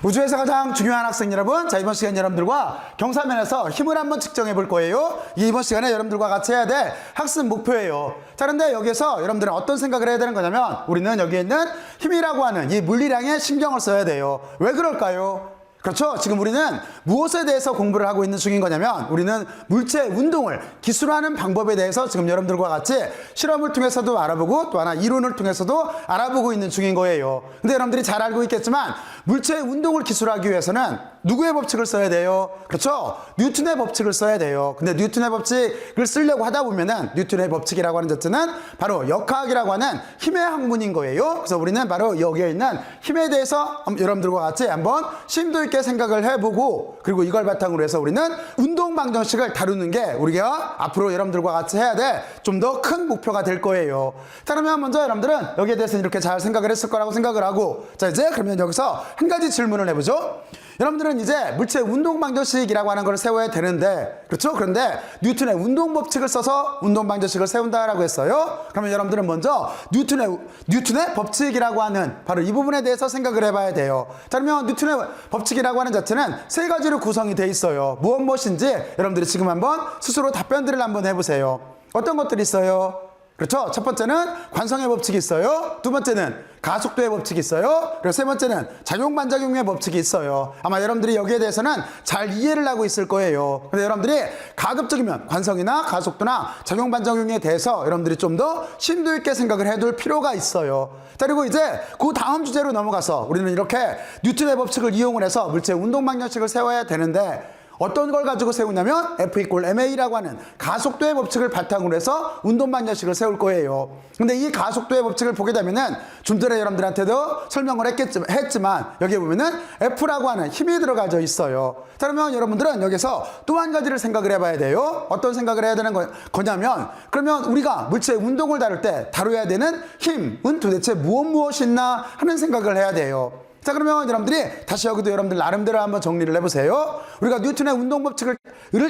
우주에서 가장 중요한 학생 여러분, 자 이번 시간 여러분들과 경사면에서 힘을 한번 측정해 볼 거예요. 이번 시간에 여러분들과 같이 해야 될 학습 목표예요. 자 그런데 여기에서 여러분들은 어떤 생각을 해야 되는 거냐면, 우리는 여기에 있는 힘이라고 하는 이 물리량에 신경을 써야 돼요. 왜 그럴까요? 그렇죠. 지금 우리는 무엇에 대해서 공부를 하고 있는 중인 거냐면, 우리는 물체 운동을 기술하는 방법에 대해서 지금 여러분들과 같이 실험을 통해서도 알아보고 또 하나 이론을 통해서도 알아보고 있는 중인 거예요. 근데 여러분들이 잘 알고 있겠지만 물체의 운동을 기술하기 위해서는 누구의 법칙을 써야 돼요? 그렇죠. 뉴턴의 법칙을 써야 돼요. 근데 뉴턴의 법칙을 쓰려고 하다 보면은 뉴턴의 법칙이라고 하는 자체는 바로 역학이라고 하는 힘의 학문인 거예요. 그래서 우리는 바로 여기에 있는 힘에 대해서 여러분들과 같이 한번 심도 있게 생각을 해보고, 그리고 이걸 바탕으로 해서 우리는 운동 방정식을 다루는 게 우리가 앞으로 여러분들과 같이 해야 될 좀 더 큰 목표가 될 거예요. 자 그러면 먼저 여러분들은 여기에 대해서 이렇게 잘 생각을 했을 거라고 생각을 하고, 자 이제 그러면 여기서 한 가지 질문을 해보죠. 여러분들은 이제 물체 운동 방정식이라고 하는 걸 세워야 되는데, 그렇죠? 그런데 뉴턴의 운동 법칙을 써서 운동 방정식을 세운다라고 했어요. 그러면 여러분들은 먼저 뉴턴의 법칙이라고 하는 바로 이 부분에 대해서 생각을 해봐야 돼요. 자 그러면 뉴턴의 법칙이라고 하는 자체는 세 가지로 구성이 돼 있어요. 무엇인지 여러분들이 지금 한번 스스로 답변들을 한번 해보세요. 어떤 것들이 있어요? 그렇죠. 첫 번째는 관성의 법칙이 있어요. 두 번째는 가속도의 법칙이 있어요. 그리고 세 번째는 작용반작용의 법칙이 있어요. 아마 여러분들이 여기에 대해서는 잘 이해를 하고 있을 거예요. 근데 여러분들이 가급적이면 관성이나 가속도나 작용반작용에 대해서 여러분들이 좀 더 심도 있게 생각을 해둘 필요가 있어요. 자 그리고 이제 그 다음 주제로 넘어가서 우리는 이렇게 뉴턴의 법칙을 이용을 해서 물체 운동 방정식을 세워야 되는데, 어떤 걸 가지고 세우냐면 F=ma라고 하는 가속도의 법칙을 바탕으로 해서 운동 방정식을 세울 거예요. 근데 이 가속도의 법칙을 보게 되면은 좀 전에 여러분들한테도 설명을 했지만 여기에 보면은 F라고 하는 힘이 들어가져 있어요. 자 그러면 여러분들은 여기서 또 한 가지를 생각을 해봐야 돼요. 어떤 생각을 해야 되는 거냐면, 그러면 우리가 물체의 운동을 다룰 때 다뤄야 되는 힘은 도대체 무엇이 있나 하는 생각을 해야 돼요. 자 그러면 여러분들이 다시 여기도 여러분들 나름대로 한번 정리를 해보세요. 우리가 뉴턴의 운동 법칙을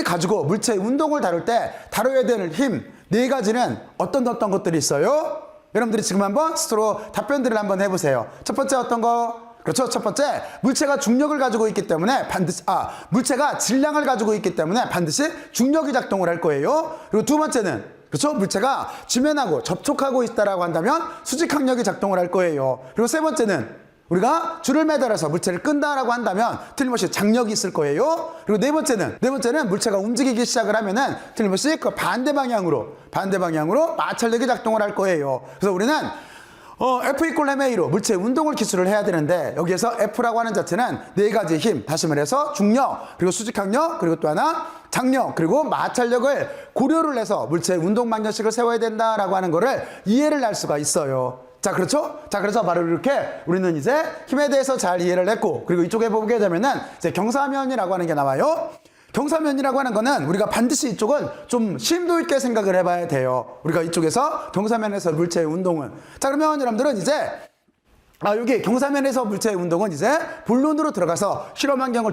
가지고 물체의 운동을 다룰 때 다뤄야 되는 힘 네 가지는 어떤 것들이 있어요? 여러분들이 지금 한번 스스로 답변들을 한번 해보세요. 첫 번째 어떤 거? 그렇죠. 첫 번째, 물체가 중력을 가지고 있기 때문에 물체가 질량을 가지고 있기 때문에 반드시 중력이 작동을 할 거예요. 그리고 두 번째는, 그렇죠? 물체가 지면하고 접촉하고 있다라고 한다면 수직항력이 작동을 할 거예요. 그리고 세 번째는 우리가 줄을 매달아서 물체를 끈다라고 한다면 틀림없이 장력이 있을 거예요. 그리고 네 번째는 물체가 움직이기 시작을 하면은 틀림없이 그 반대 방향으로 마찰력이 작동을 할 거예요. 그래서 우리는 F=ma로 물체의 운동을 기술을 해야 되는데, 여기에서 F라고 하는 자체는 네 가지 힘, 다시 말해서 중력, 그리고 수직항력, 그리고 또 하나 장력, 그리고 마찰력을 고려를 해서 물체의 운동 방정식을 세워야 된다라고 하는 거를 이해를 할 수가 있어요. 자, 그렇죠? 자, 그래서 바로 이렇게 우리는 이제 힘에 대해서 잘 이해를 했고, 그리고 이쪽에 보게 되면은 이제 경사면이라고 하는 게 나와요. 경사면이라고 하는 거는 우리가 반드시 이쪽은 좀 심도 있게 생각을 해봐야 돼요. 우리가 이쪽에서 경사면에서 물체의 운동은. 자, 그러면 여러분들은 이제 여기 경사면에서 물체의 운동은 이제 본론으로 들어가서 실험 환경을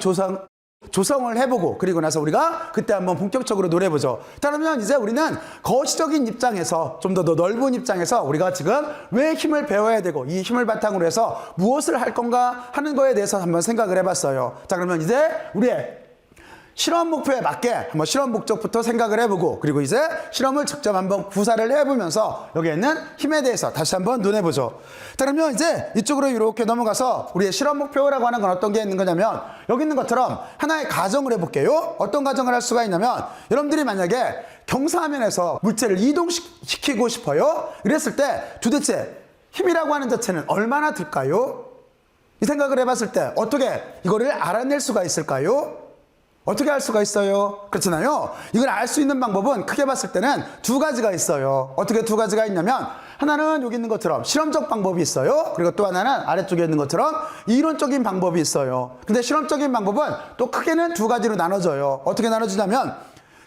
조성을 해보고, 그리고 나서 우리가 그때 한번 본격적으로 노려보죠. 자 그러면 이제 우리는 거시적인 입장에서 좀 더 넓은 입장에서 우리가 지금 왜 힘을 배워야 되고 이 힘을 바탕으로 해서 무엇을 할 건가 하는 거에 대해서 한번 생각을 해봤어요. 자 그러면 이제 우리의 실험 목표에 맞게 한번 실험 목적부터 생각을 해보고, 그리고 이제 실험을 직접 한번 구사를 해보면서 여기에 있는 힘에 대해서 다시 한번 눈해보죠. 자 그러면 이제 이쪽으로 이렇게 넘어가서 우리의 실험 목표라고 하는 건 어떤 게 있는 거냐면, 여기 있는 것처럼 하나의 가정을 해볼게요. 어떤 가정을 할 수가 있냐면, 여러분들이 만약에 경사면에서 물체를 이동시키고 싶어요. 이랬을 때 도대체 힘이라고 하는 자체는 얼마나 들까요? 이 생각을 해봤을 때 어떻게 이거를 알아낼 수가 있을까요? 어떻게 할 수가 있어요? 그렇잖아요. 이걸 알 수 있는 방법은 크게 봤을 때는 두 가지가 있어요. 어떻게 두 가지가 있냐면, 하나는 여기 있는 것처럼 실험적 방법이 있어요. 그리고 또 하나는 아래쪽에 있는 것처럼 이론적인 방법이 있어요. 근데 실험적인 방법은 또 크게는 두 가지로 나눠져요. 어떻게 나눠지냐면,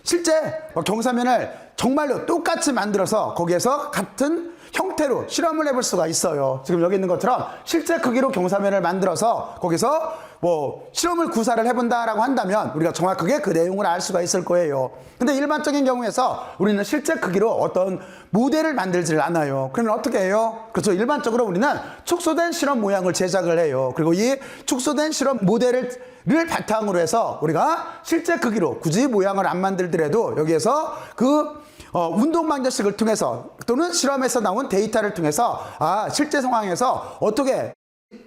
실제 경사면을 정말로 똑같이 만들어서 거기에서 같은 형태로 실험을 해볼 수가 있어요. 지금 여기 있는 것처럼 실제 크기로 경사면을 만들어서 거기서 뭐 실험을 구사를 해본다라고 한다면 우리가 정확하게 그 내용을 알 수가 있을 거예요. 근데 일반적인 경우에서 우리는 실제 크기로 어떤 모델을 만들지를 않아요. 그러면 어떻게 해요? 그렇죠. 일반적으로 우리는 축소된 실험 모양을 제작을 해요. 그리고 이 축소된 실험 모델을 바탕으로 해서 우리가 실제 크기로 굳이 모양을 안 만들더라도 여기에서 운동 방정식을 통해서 또는 실험에서 나온 데이터를 통해서 실제 상황에서 어떻게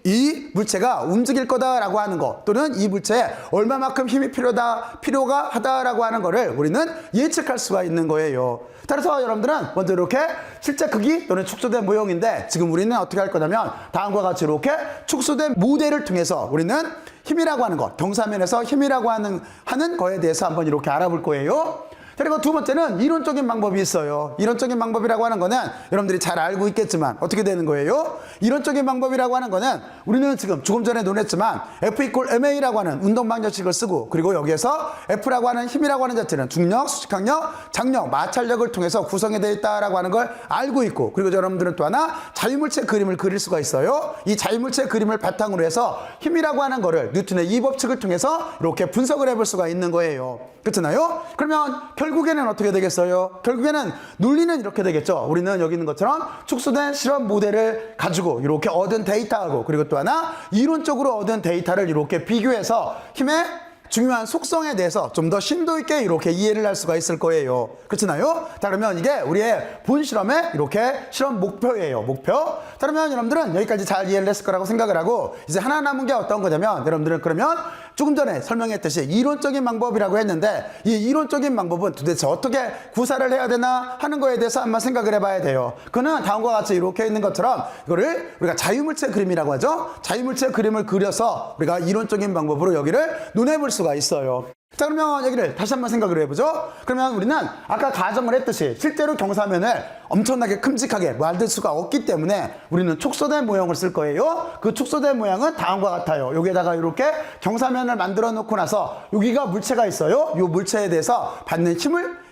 이 물체가 움직일 거다라고 하는 거 또는 이 물체에 얼마만큼 힘이 필요가 하다라고 하는 거를 우리는 예측할 수가 있는 거예요. 따라서 여러분들은 먼저 이렇게 실제 크기 또는 축소된 모형인데 지금 우리는 어떻게 할 거냐면 다음과 같이 이렇게 축소된 모델을 통해서 우리는 힘이라고 하는 것, 경사면에서 힘이라고 하는 거에 대해서 한번 이렇게 알아볼 거예요. 그리고 두 번째는 이론적인 방법이 있어요. 이론적인 방법이라고 하는 거는 여러분들이 잘 알고 있겠지만 어떻게 되는 거예요? 이론적인 방법이라고 하는 거는 우리는 지금 조금 전에 논했지만 F=ma라고 하는 운동 방정식을 쓰고 그리고 여기에서 F라고 하는 힘이라고 하는 자체는 중력, 수직항력, 장력, 마찰력을 통해서 구성이 되어 있다라고 하는 걸 알고 있고 그리고 여러분들은 또 하나 자유물체 그림을 그릴 수가 있어요. 이 자유물체 그림을 바탕으로 해서 힘이라고 하는 거를 뉴턴의 이 법칙을 통해서 이렇게 분석을 해볼 수가 있는 거예요. 그렇잖아요? 그러면 결국에는 어떻게 되겠어요? 결국에는 논리는 이렇게 되겠죠. 우리는 여기 있는 것처럼 축소된 실험 모델을 가지고 이렇게 얻은 데이터하고 그리고 또 하나 이론적으로 얻은 데이터를 이렇게 비교해서 힘의 중요한 속성에 대해서 좀 더 심도 있게 이렇게 이해를 할 수가 있을 거예요. 그렇잖아요? 자, 그러면 이게 우리의 본 실험의 이렇게 실험 목표예요. 목표. 자, 그러면 여러분들은 여기까지 잘 이해를 했을 거라고 생각을 하고 이제 하나 남은 게 어떤 거냐면 여러분들은 그러면 조금 전에 설명했듯이 이론적인 방법이라고 했는데 이 이론적인 방법은 도대체 어떻게 구사를 해야 되나 하는 거에 대해서 한번 생각을 해봐야 돼요. 그거는 다음과 같이 이렇게 있는 것처럼 이거를 우리가 자유물체 그림이라고 하죠. 자유물체 그림을 그려서 우리가 이론적인 방법으로 여기를 논해볼 수가 있어요. 자, 그러면 여기를 다시 한번 생각을 해보죠. 그러면 우리는 아까 가정을 했듯이 실제로 경사면을 엄청나게 큼직하게 만들 수가 없기 때문에 우리는 축소된 모형을 쓸 거예요. 그 축소된 모양은 다음과 같아요. 여기에다가 이렇게 경사면을 만들어 놓고 나서 여기가 물체가 있어요. 이 물체에 대해서 받는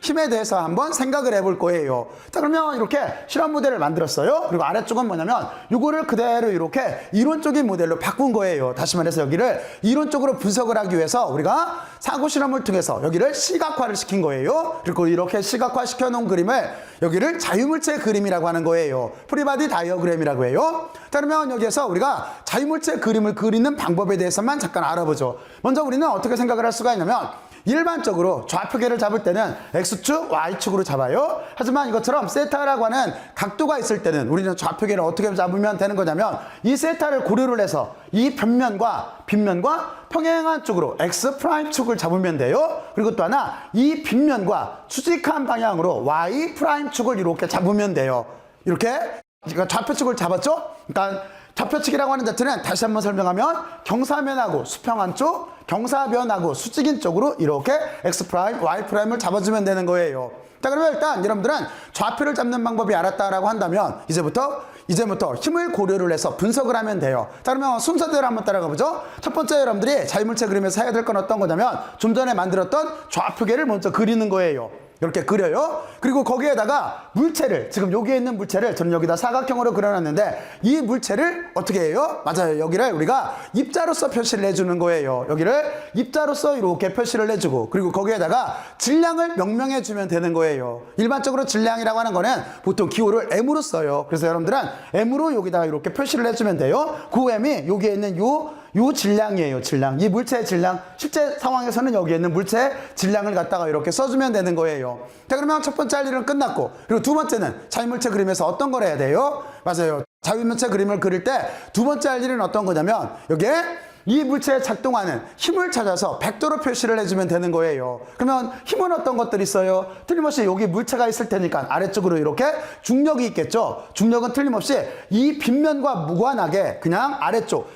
힘에 대해서 한번 생각을 해볼 거예요. 자, 그러면 이렇게 실험 모델을 만들었어요. 그리고 아래쪽은 뭐냐면 이거를 그대로 이렇게 이론적인 모델로 바꾼 거예요. 다시 말해서 여기를 이론적으로 분석을 하기 위해서 우리가 사고 실험을 통해서 여기를 시각화를 시킨 거예요. 그리고 이렇게 시각화 시켜 놓은 그림을 여기를 자유물체 그림이라고 하는 거예요. 프리바디 다이어그램이라고 해요. 자, 그러면 여기에서 우리가 자유물체 그림을 그리는 방법에 대해서만 잠깐 알아보죠. 먼저 우리는 어떻게 생각을 할 수가 있냐면 일반적으로 좌표계를 잡을 때는 X축, Y축으로 잡아요. 하지만 이것처럼 세타라고 하는 각도가 있을 때는 우리는 좌표계를 어떻게 잡으면 되는 거냐면 이 세타를 고려를 해서 이 변면과 빗면과 평행한 쪽으로 X'축을 잡으면 돼요. 그리고 또 하나 이 빗면과 수직한 방향으로 Y'축을 이렇게 잡으면 돼요. 이렇게 좌표축을 잡았죠? 그러니까 좌표축이라고 하는 자체는 다시 한번 설명하면 경사면하고 수평한 쪽, 경사변하고 수직인 쪽으로 이렇게 X', Y'을 잡아주면 되는 거예요. 자, 그러면 일단 여러분들은 좌표를 잡는 방법이 알았다라고 한다면 이제부터 힘을 고려를 해서 분석을 하면 돼요. 자, 그러면 순서대로 한번 따라가 보죠. 첫 번째 여러분들이 자유물체 그림에서 해야 될 건 어떤 거냐면 좀 전에 만들었던 좌표계를 먼저 그리는 거예요. 이렇게 그려요. 그리고 거기에다가 물체를, 지금 여기에 있는 물체를 저는 여기다 사각형으로 그려놨는데 이 물체를 어떻게 해요? 맞아요. 여기를 우리가 입자로서 표시를 해주는 거예요. 여기를 입자로서 이렇게 표시를 해주고 그리고 거기에다가 질량을 명명해주면 되는 거예요. 일반적으로 질량이라고 하는 거는 보통 기호를 M으로 써요. 그래서 여러분들은 M으로 여기다가 이렇게 표시를 해주면 돼요. 그 M이 여기에 있는 요 질량이에요. 질량. 이 물체의 질량. 실제 상황에서는 여기에 있는 물체의 질량을 갖다가 이렇게 써주면 되는 거예요. 자, 그러면 첫 번째 할 일은 끝났고 그리고 두 번째는 자유물체 그림에서 어떤 걸 해야 돼요? 맞아요. 자유물체 그림을 그릴 때 두 번째 할 일은 어떤 거냐면 여기에 이 물체에 작동하는 힘을 찾아서 벡터로 표시를 해주면 되는 거예요. 그러면 힘은 어떤 것들이 있어요? 틀림없이 여기 물체가 있을 테니까 아래쪽으로 이렇게 중력이 있겠죠. 중력은 틀림없이 이 빗면과 무관하게 그냥 아래쪽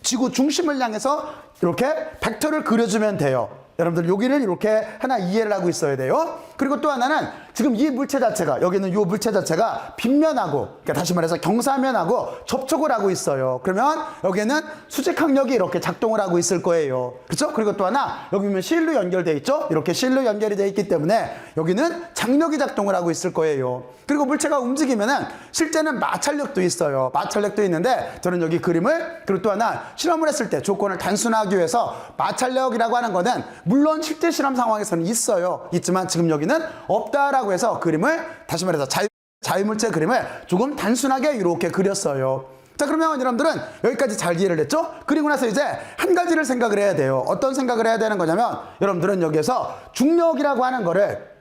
지구 중심을 향해서 이렇게 벡터를 그려주면 돼요. 여러분들 여기를 이렇게 하나 이해를 하고 있어야 돼요. 그리고 또 하나는 지금 이 물체 자체가, 여기는 이 물체 자체가 빗면하고, 그러니까 다시 말해서 경사면하고 접촉을 하고 있어요. 그러면 여기에는 수직항력이 이렇게 작동을 하고 있을 거예요. 그렇죠? 그리고 또 하나, 여기 보면 실로 연결되어 있죠? 이렇게 실로 연결이 되어 있기 때문에 여기는 장력이 작동을 하고 있을 거예요. 그리고 물체가 움직이면은 실제는 마찰력도 있어요. 마찰력도 있는데 저는 여기 그림을, 그리고 또 하나 실험을 했을 때 조건을 단순하기 위해서 마찰력이라고 하는 거는 물론 실제 실험 상황에서는 있어요. 있지만 지금 여기는 없다라고 해서 그림을, 다시 말해서 자유물체 그림을 조금 단순하게 이렇게 그렸어요. 자, 그러면 여러분들은 여기까지 잘 이해를 했죠? 그리고 나서 이제 한 가지를 생각을 해야 돼요. 어떤 생각을 해야 되는 거냐면, 여러분들은 여기에서 중력이라고 하는 거를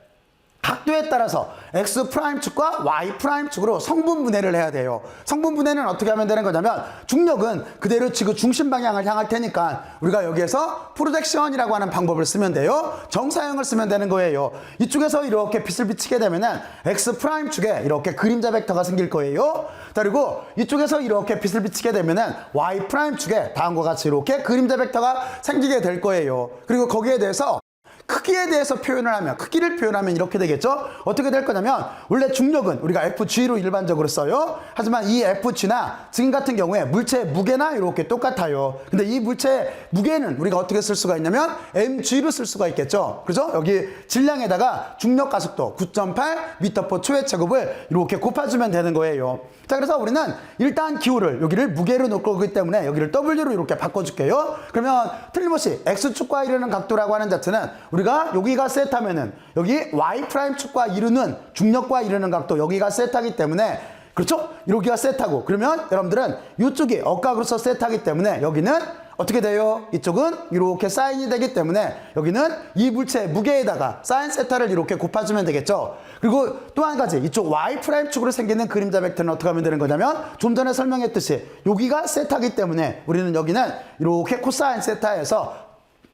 각도에 따라서 X'축과 Y'축으로 성분분해를 해야 돼요. 성분분해는 어떻게 하면 되는 거냐면, 중력은 그대로 지구 중심 방향을 향할 테니까 우리가 여기에서 프로젝션이라고 하는 방법을 쓰면 돼요. 정사형을 쓰면 되는 거예요. 이쪽에서 이렇게 빛을 비치게 되면은 X'축에 이렇게 그림자 벡터가 생길 거예요. 그리고 이쪽에서 이렇게 빛을 비치게 되면은 Y'축에 다음과 같이 이렇게 그림자 벡터가 생기게 될 거예요. 그리고 거기에 대해서 크기에 대해서 표현을 하면, 크기를 표현하면 이렇게 되겠죠? 어떻게 될 거냐면, 원래 중력은 우리가 FG로 일반적으로 써요. 하지만 이 FG나 지금 같은 경우에 물체의 무게나 이렇게 똑같아요. 근데 이 물체의 무게는 우리가 어떻게 쓸 수가 있냐면 mg로 쓸 수가 있겠죠? 그죠? 여기 질량에다가 중력 가속도 9.8m/초의 제곱을 이렇게 곱해주면 되는 거예요. 자, 그래서 우리는 일단 기호를 여기를 무게로 놓을 거기 때문에 여기를 W로 이렇게 바꿔줄게요. 그러면 틀림없이 X축과 이르는 각도라고 하는 자체는 우리가 여기가 셋하면은 여기 Y'축과 이루는, 중력과 이루는 각도 여기가 셋하기 때문에, 그렇죠? 여기가 셋하고, 그러면 여러분들은 이쪽이 억각으로서 셋하기 때문에 여기는 어떻게 돼요? 이쪽은 이렇게 사인이 되기 때문에 여기는 이 물체의 무게에다가 사인 세타를 이렇게 곱해주면 되겠죠. 그리고 또 한 가지, 이쪽 Y'축으로 생기는 그림자 벡터는 어떻게 하면 되는 거냐면, 좀 전에 설명했듯이 여기가 세타기 때문에 우리는 여기는 이렇게 코사인 세타에서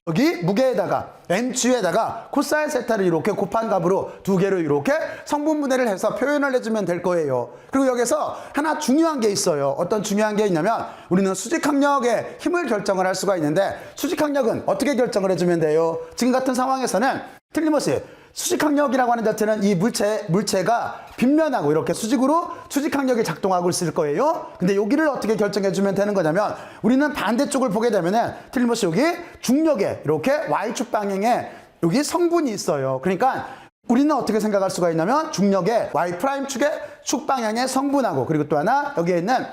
여기 무게에다가 mg에다가 코사인 세타를 이렇게 곱한 값으로 두 개로 이렇게 성분분해를 해서 표현을 해주면 될 거예요. 그리고 여기서 하나 중요한 게 있어요. 어떤 중요한 게 있냐면, 우리는 수직항력의 힘을 결정을 할 수가 있는데, 수직항력은 어떻게 결정을 해주면 돼요? 지금 같은 상황에서는 틀림없이 수직항력이라고 하는 자체는 이 물체가 빗면하고 이렇게 수직항력이 작동하고 있을 거예요. 근데 여기를 어떻게 결정해주면 되는 거냐면, 우리는 반대쪽을 보게 되면은 틀림없이 여기 중력에 이렇게 Y축 방향에 여기 성분이 있어요. 그러니까 우리는 어떻게 생각할 수가 있냐면, 중력의 Y'축의 축 방향의 성분하고, 그리고 또 하나 여기에 있는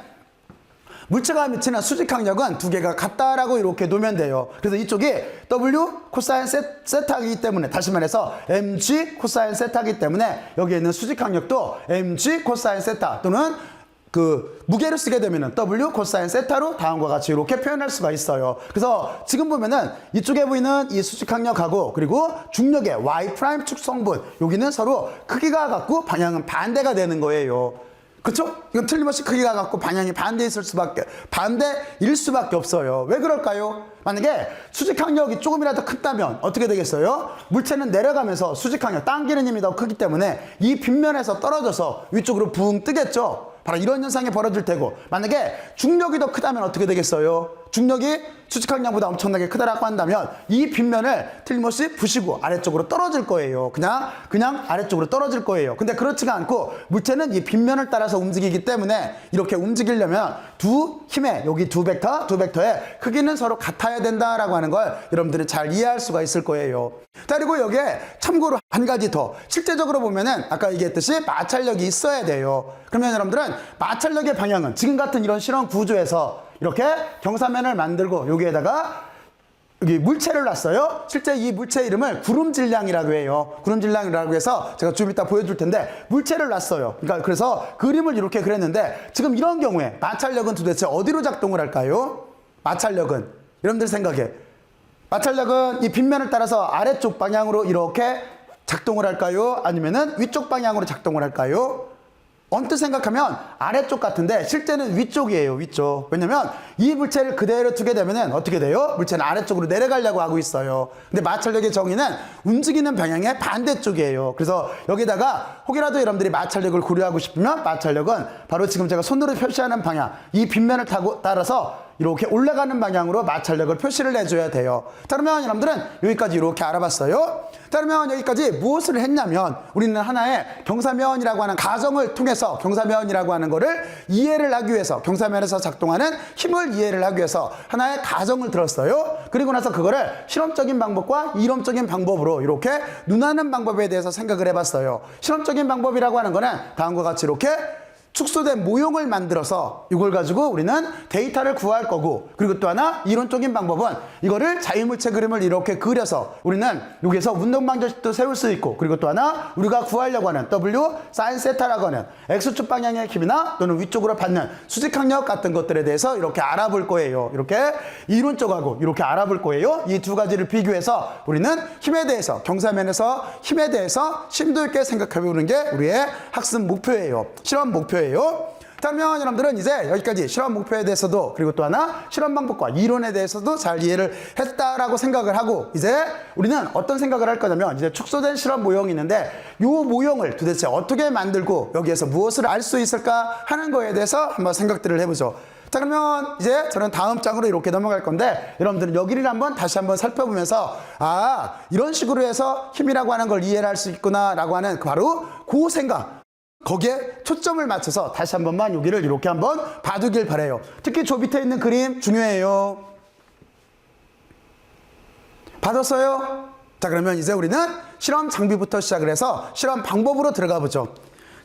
물체가 미치는 수직항력은 두 개가 같다라고 이렇게 놓으면 돼요. 그래서 이쪽이 W 코사인 세타이기 때문에, 다시 말해서 mg 코사인 세타이기 때문에 여기에 있는 수직항력도 mg 코사인 세타 또는 그 무게를 쓰게 되면은 W 코사인 세타로 다음과 같이 이렇게 표현할 수가 있어요. 그래서 지금 보면은 이쪽에 보이는 이 수직항력하고 그리고 중력의 Y'축 성분, 여기는 서로 크기가 같고 방향은 반대가 되는 거예요. 그렇죠? 이건 틀림없이 크기가 같고 방향이 반대일 수밖에 없어요. 왜 그럴까요? 만약에 수직항력이 조금이라도 크다면 어떻게 되겠어요? 물체는 내려가면서 수직항력, 당기는 힘이 더 크기 때문에 이 빗면에서 떨어져서 위쪽으로 붕 뜨겠죠? 바로 이런 현상이 벌어질 테고, 만약에 중력이 더 크다면 어떻게 되겠어요? 중력이 수직항력보다 엄청나게 크다라고 한다면 이 빗면을 틀림없이 부시고 아래쪽으로 떨어질 거예요. 그냥 아래쪽으로 떨어질 거예요. 근데 그렇지가 않고 물체는 이 빗면을 따라서 움직이기 때문에 이렇게 움직이려면 두 힘의 여기 두 벡터의 크기는 서로 같아야 된다라고 하는 걸 여러분들이 잘 이해할 수가 있을 거예요. 자, 그리고 여기에 참고로 한 가지 더, 실제적으로 보면은 아까 얘기했듯이 마찰력이 있어야 돼요. 그러면 여러분들은 마찰력의 방향은 지금 같은 이런 실험 구조에서 이렇게 경사면을 만들고 여기에다가 여기 물체를 놨어요. 실제 이 물체 이름을 구름질량이라고 해요. 구름질량이라고 해서 제가 좀 이따 보여줄 텐데 물체를 놨어요. 그러니까 그래서 그림을 이렇게 그렸는데, 지금 이런 경우에 마찰력은 도대체 어디로 작동을 할까요? 마찰력은 여러분들 생각에 마찰력은 이 빗면을 따라서 아래쪽 방향으로 이렇게 작동을 할까요? 아니면은 위쪽 방향으로 작동을 할까요? 언뜻 생각하면 아래쪽 같은데 실제는 위쪽이에요. 위쪽. 왜냐면 이 물체를 그대로 두게 되면은 어떻게 돼요? 물체는 아래쪽으로 내려가려고 하고 있어요. 근데 마찰력의 정의는 움직이는 방향의 반대쪽이에요. 그래서 여기다가 혹이라도 여러분들이 마찰력을 고려하고 싶으면 마찰력은 바로 지금 제가 손으로 표시하는 방향, 이 빗면을 따라서 이렇게 올라가는 방향으로 마찰력을 표시를 해줘야 돼요. 자, 그러면 여러분들은 여기까지 이렇게 알아봤어요. 자, 그러면 여기까지 무엇을 했냐면 우리는 하나의 경사면이라고 하는 가정을 통해서 경사면이라고 하는 거를 이해를 하기 위해서 경사면에서 작동하는 힘을 이해를 하기 위해서 하나의 가정을 들었어요. 그리고 나서 그거를 실험적인 방법과 이론적인 방법으로 이렇게 눈하는 방법에 대해서 생각을 해봤어요. 실험적인 방법이라고 하는 거는 다음과 같이 이렇게 축소된 모형을 만들어서 이걸 가지고 우리는 데이터를 구할 거고, 그리고 또 하나 이론적인 방법은 이거를 자유물체 그림을 이렇게 그려서 우리는 여기서 운동방정식도 세울 수 있고, 그리고 또 하나 우리가 구하려고 하는 W 사인 세타라고 하는 X축 방향의 힘이나 또는 위쪽으로 받는 수직항력 같은 것들에 대해서 이렇게 알아볼 거예요. 이렇게 이론적하고 이렇게 알아볼 거예요. 이 두 가지를 비교해서 우리는 힘에 대해서 경사면에서 힘에 대해서 심도 있게 생각해 보는 게 우리의 학습 목표예요. 실험 목표예요. 자, 그러면 여러분들은 이제 여기까지 실험 목표에 대해서도 그리고 또 하나 실험 방법과 이론에 대해서도 잘 이해를 했다라고 생각을 하고, 이제 우리는 어떤 생각을 할 거냐면 이제 축소된 실험 모형이 있는데 이 모형을 도대체 어떻게 만들고 여기에서 무엇을 알 수 있을까 하는 거에 대해서 한번 생각들을 해보죠. 자, 그러면 이제 저는 다음 장으로 이렇게 넘어갈 건데 여러분들은 여기를 한번 다시 한번 살펴보면서 이런 식으로 해서 힘이라고 하는 걸 이해를 할 수 있구나 라고 하는 바로 그 생각, 거기에 초점을 맞춰서 다시 한 번만 여기를 이렇게 한번 봐두길 바래요. 특히 저 밑에 있는 그림 중요해요. 받았어요? 자, 그러면 이제 우리는 실험 장비부터 시작을 해서 실험 방법으로 들어가 보죠.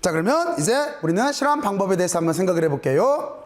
자, 그러면 이제 우리는 실험 방법에 대해서 한번 생각을 해볼게요.